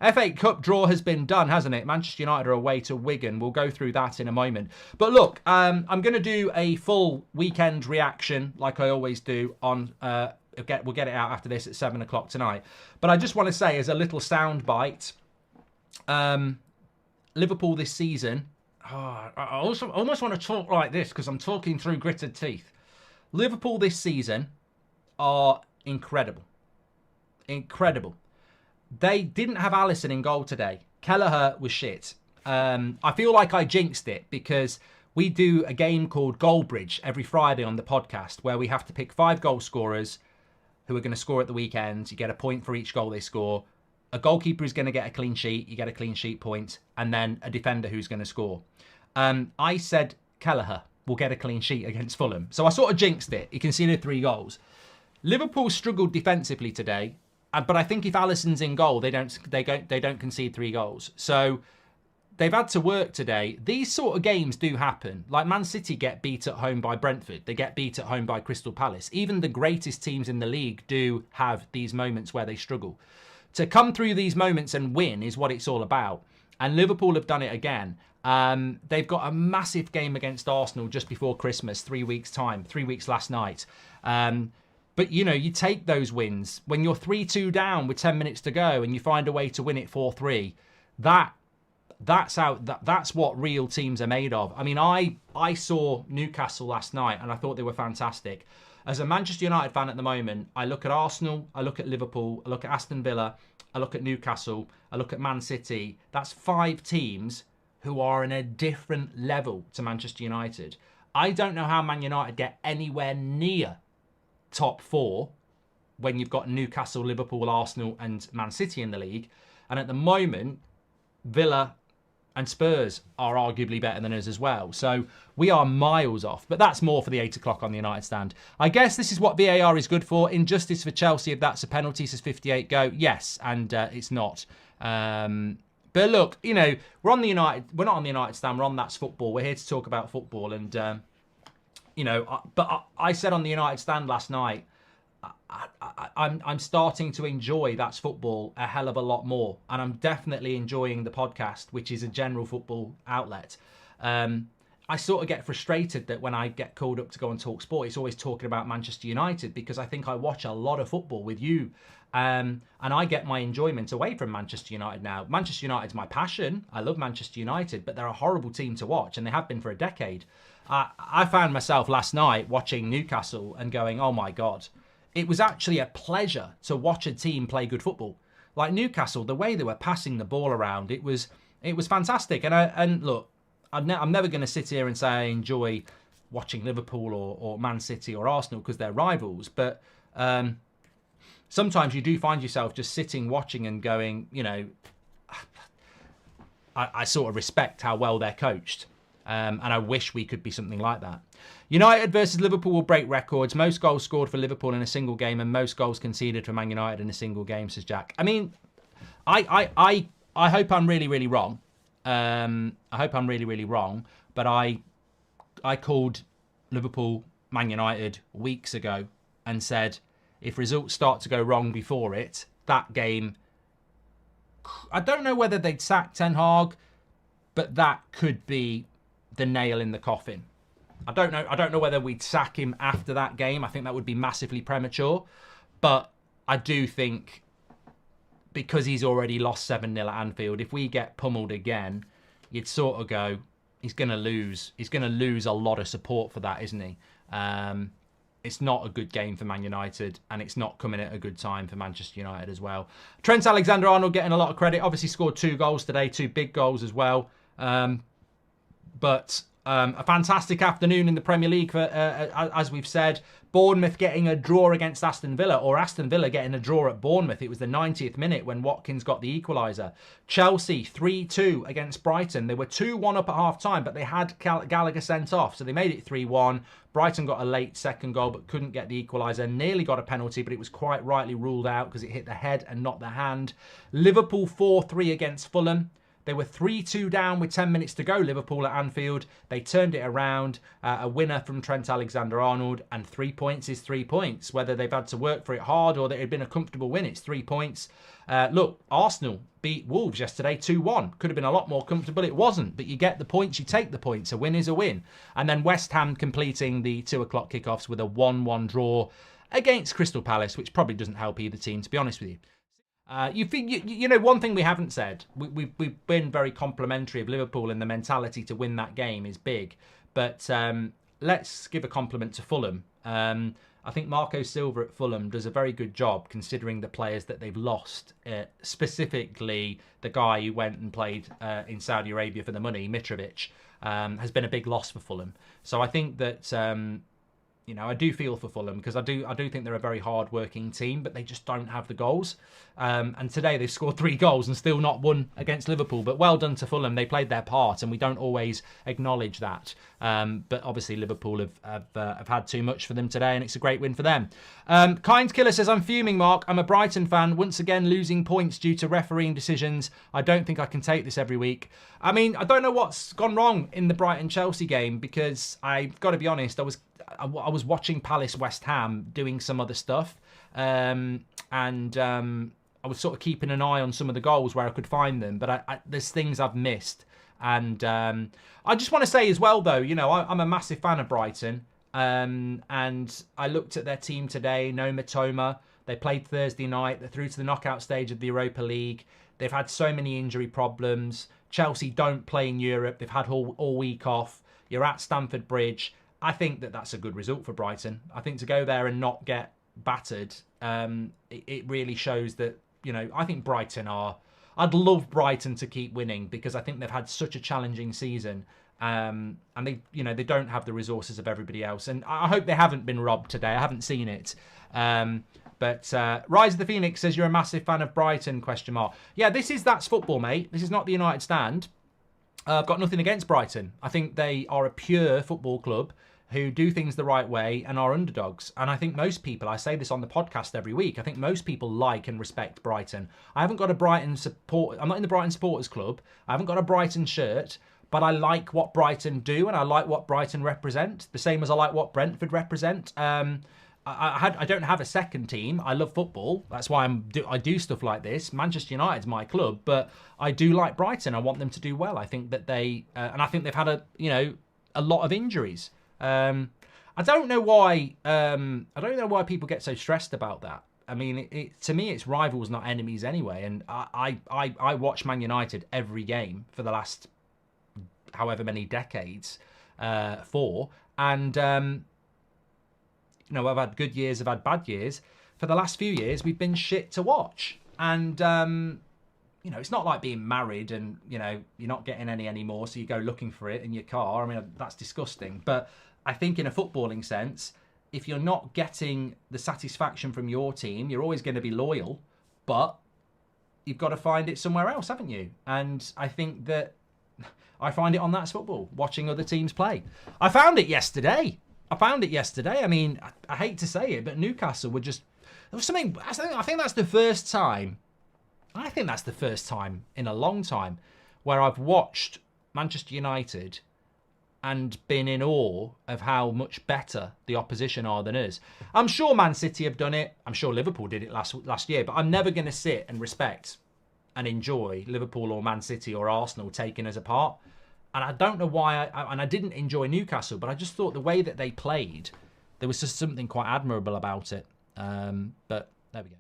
FA Cup draw has been done, hasn't it? Manchester United are away to Wigan. We'll go through that in a moment. But look, I'm going to do a full weekend reaction like I always do on... we'll get it out after this at 7 o'clock tonight. But I just want to say, as a little sound bite, Liverpool this season... I almost want to talk like this because I'm talking through gritted teeth. Liverpool this season are incredible. Incredible. They didn't have Alisson in goal today. Kelleher was shit. I feel like I jinxed it because we do a game called Goldbridge every Friday on the podcast where we have to pick 5 goal scorers who are going to score at the weekend. You get a point for each goal they score. A goalkeeper is going to get a clean sheet. You get a clean sheet point. And then a defender who's going to score. I said Kelleher will get a clean sheet against Fulham. So I sort of jinxed it. He conceded 3 goals. Liverpool struggled defensively today. But I think if Alisson's in goal, they don't concede 3 goals. So they've had to work today. These sort of games do happen. Like Man City get beat at home by Brentford. They get beat at home by Crystal Palace. Even the greatest teams in the league do have these moments where they struggle. To come through these moments and win is what it's all about. And Liverpool have done it again. They've got a massive game against Arsenal just before Christmas, 3 weeks' time, 3 weeks last night. But, you know, you take those wins. When you're 3-2 down with 10 minutes to go and you find a way to win it 4-3, that's what real teams are made of. I mean, I saw Newcastle last night and I thought they were fantastic. As a Manchester United fan at the moment, I look at Arsenal, I look at Liverpool, I look at Aston Villa, I look at Newcastle, I look at Man City. That's 5 teams who are in a different level to Manchester United. I don't know how Man United get anywhere near top 4 when you've got Newcastle, Liverpool, Arsenal and Man City in the league. And at the moment, Villa and Spurs are arguably better than us as well. So we are miles off. But that's more for the 8 o'clock on the United Stand. I guess this is what VAR is good for. Injustice for Chelsea if that's a penalty, says 58 Go. Yes, and it's not. But look, you know, we're not on the United Stand, we're on That's Football. We're here to talk about football. And, you know, I said on the United Stand last night, I'm starting to enjoy That's Football a hell of a lot more. And I'm definitely enjoying the podcast, which is a general football outlet. I sort of get frustrated that when I get called up to go and talk sport, it's always talking about Manchester United because I think I watch a lot of football with you. And I get my enjoyment away from Manchester United now. Manchester United's my passion. I love Manchester United, but they're a horrible team to watch, and they have been for a decade. I found myself last night watching Newcastle and going, oh my God. It was actually a pleasure to watch a team play good football. Like Newcastle, the way they were passing the ball around, it was fantastic. And look, I'm never going to sit here and say I enjoy watching Liverpool or Man City or Arsenal because they're rivals. But sometimes you do find yourself just sitting, watching and going, you know, I sort of respect how well they're coached. And I wish we could be something like that. United versus Liverpool will break records. Most goals scored for Liverpool in a single game and most goals conceded for Man United in a single game, says Jack. I mean, I hope I'm really, really wrong. I hope I'm really, really wrong. But I called Liverpool Man United weeks ago and said if results start to go wrong before it, that game, I don't know whether they'd sack Ten Hag, but that could be the nail in the coffin. I don't know whether we'd sack him after that game. I think that would be massively premature. But I do think because he's already lost 7-0 at Anfield, if we get pummeled again, you'd sort of go, he's going to lose. He's going to lose a lot of support for that, isn't he? It's not a good game for Man United, and it's not coming at a good time for Manchester United as well. Trent Alexander-Arnold getting a lot of credit. Obviously scored 2 goals today, 2 big goals as well. But a fantastic afternoon in the Premier League, for, as we've said. Bournemouth getting a draw against Aston Villa, or Aston Villa getting a draw at Bournemouth. It was the 90th minute when Watkins got the equaliser. Chelsea 3-2 against Brighton. They were 2-1 up at half-time, but they had Gallagher sent off, so they made it 3-1. Brighton got a late second goal, but couldn't get the equaliser. Nearly got a penalty, but it was quite rightly ruled out because it hit the head and not the hand. Liverpool 4-3 against Fulham. They were 3-2 down with 10 minutes to go, Liverpool at Anfield. They turned it around, a winner from Trent Alexander-Arnold, and 3 points is 3 points. Whether they've had to work for it hard or that it had been a comfortable win, it's 3 points. Look, Arsenal beat Wolves yesterday 2-1. Could have been a lot more comfortable. It wasn't, but you get the points, you take the points. A win is a win. And then West Ham completing the 2 o'clock kickoffs with a 1-1 draw against Crystal Palace, which probably doesn't help either team, to be honest with you. You know, one thing we haven't said, we've been very complimentary of Liverpool, and the mentality to win that game is big. But let's give a compliment to Fulham. I think Marco Silva at Fulham does a very good job considering the players that they've lost, specifically the guy who went and played in Saudi Arabia for the money, Mitrovic, has been a big loss for Fulham. So I think that you know, I do feel for Fulham because I do think they're a very hard-working team, but they just don't have the goals. And today they've scored 3 goals and still not won against Liverpool. But well done to Fulham. They played their part, and we don't always acknowledge that. But obviously Liverpool have had too much for them today, and it's a great win for them. Kind Killer says, I'm fuming, Mark. I'm a Brighton fan. Once again, losing points due to refereeing decisions. I don't think I can take this every week. I mean, I don't know what's gone wrong in the Brighton-Chelsea game because I've got to be honest, I was watching Palace West Ham doing some other stuff, and I was sort of keeping an eye on some of the goals where I could find them, but there's things I've missed. And I just want to say as well, though, you know, I'm a massive fan of Brighton, and I looked at their team today. No Mitoma. They played Thursday night. They're through to the knockout stage of the Europa League. They've had so many injury problems. Chelsea don't play in Europe. They've had all week off. You're at Stamford Bridge. I think that that's a good result for Brighton. I think to go there and not get battered, it really shows that, you know, I think Brighton are... I'd love Brighton to keep winning because I think they've had such a challenging season, and they don't have the resources of everybody else. And I hope they haven't been robbed today. I haven't seen it. But Rise of the Phoenix says you're a massive fan of Brighton, ? Yeah, that's football, mate. This is not the United Stand. I've got nothing against Brighton. I think they are a pure football club who do things the right way and are underdogs. And I think most people, I say this on the podcast every week, I think most people like and respect Brighton. I haven't got a Brighton support. I'm not in the Brighton Supporters Club. I haven't got a Brighton shirt, but I like what Brighton do and I like what Brighton represent, the same as I like what Brentford represent. I don't have a second team. I love football. That's why I do stuff like this. Manchester United's my club, but I do like Brighton. I want them to do well. I think that they and I think they've had a lot of injuries. I don't know why people get so stressed about that. I mean, to me, it's rivals, not enemies anyway. And I watch Man United every game for the last however many decades, and I've had good years, I've had bad years. For the last few years, we've been shit to watch. And it's not like being married and you're not getting any anymore, so you go looking for it in your car. I mean, that's disgusting. But I think in a footballing sense, if you're not getting the satisfaction from your team, you're always going to be loyal, but you've got to find it somewhere else, haven't you? And I think that I find it on That's Football, watching other teams play. I found it yesterday. I mean, I hate to say it, but Newcastle were just... There was something... I think that's the first time... I think that's the first time in a long time where I've watched Manchester United and been in awe of how much better the opposition are than us. I'm sure Man City have done it. I'm sure Liverpool did it last year, but I'm never going to sit and respect and enjoy Liverpool or Man City or Arsenal taking us apart. And I don't know why, I didn't enjoy Newcastle, but I just thought the way that they played, there was just something quite admirable about it. But there we go.